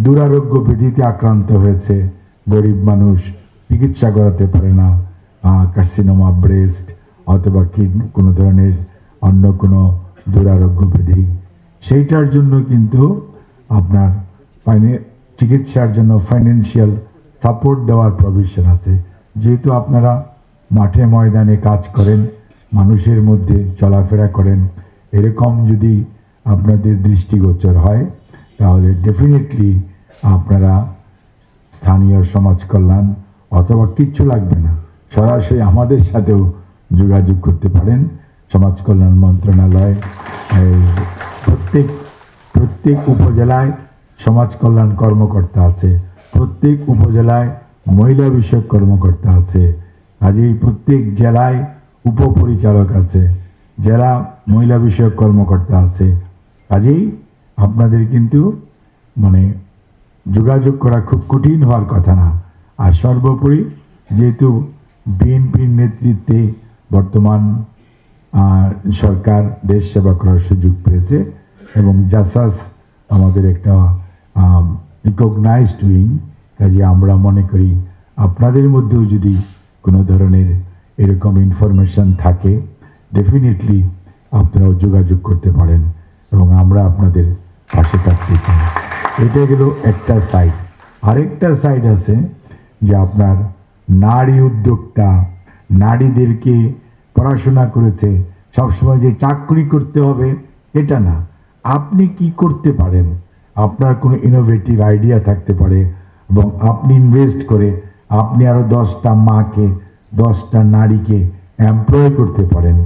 দুরারোগ্য ব্যাধিতে আক্রান্ত হয়েছে, গরিব মানুষ চিকিৎসা করাতে পারে না, কার্সিনোমা ব্রেস্ট অথবা কোনো ধরনের অন্য কোনো দুরারোগ্য ব্যাধি, সেইটার জন্য কিন্তু আপনার চিকিৎসার জন্য ফাইন্যান্সিয়াল সাপোর্ট দেওয়ার প্রভিশন আছে। যেহেতু আপনারা মাঠে ময়দানে কাজ করেন, মানুষের মধ্যে চলাফেরা করেন, এরকম যদি আপনাদের দৃষ্টিগোচর হয় তাহলে ডেফিনেটলি আপনারা স্থানীয় সমাজ কল্যাণ অথবা কিচ্ছু লাগবে না, সরাসরি আমাদের সাথেও যোগাযোগ করতে পারেন। সমাজ কল্যাণ মন্ত্রণালয় প্রত্যেক উপজেলায় সমাজ কল্যাণ কর্মকর্তা আছে, প্রত্যেক উপজেলায় মহিলা বিষয়ক কর্মকর্তা আছে, কাজেই প্রত্যেক জেলায় উপপরিচালক আছে, জেলা মহিলা বিষয়ক কর্মকর্তা আছে। কাজেই আপনাদের কিন্তু যোগাযোগ করা খুব কঠিন হওয়ার কথা না। আর সর্বোপরি যেহেতু বিএনপির নেতৃত্বে বর্তমান সরকার দেশ সেবা করার সুযোগ পেয়েছে এবং জাসাস আমাদের একটা রিকগনাইজড উইং, কাজে আমরা মনে করি আপনাদের মধ্যেও যদি কোনো ধরনের এরকম ইনফরমেশন থাকে ডেফিনেটলি আপনারাও যোগাযোগ করতে পারেন এবং আমরা আপনাদের পাশে থাকতে চাই। এটা গেল একটা সাইড। আরেকটা সাইড আছে যে আপনার নারী উদ্যোক্তা, নারীদেরকে পড়াশোনা করেছে সবসময় যে চাকরি করতে হবে এটা না, আপনি কি করতে পারেন, আপনার কোনো ইনোভেটিভ আইডিয়া থাকতে পারে এবং আপনি ইনভেস্ট করে আপনি আরো 10টা মাকে 10টা নারীকে এমপ্লয় করতে পারেন,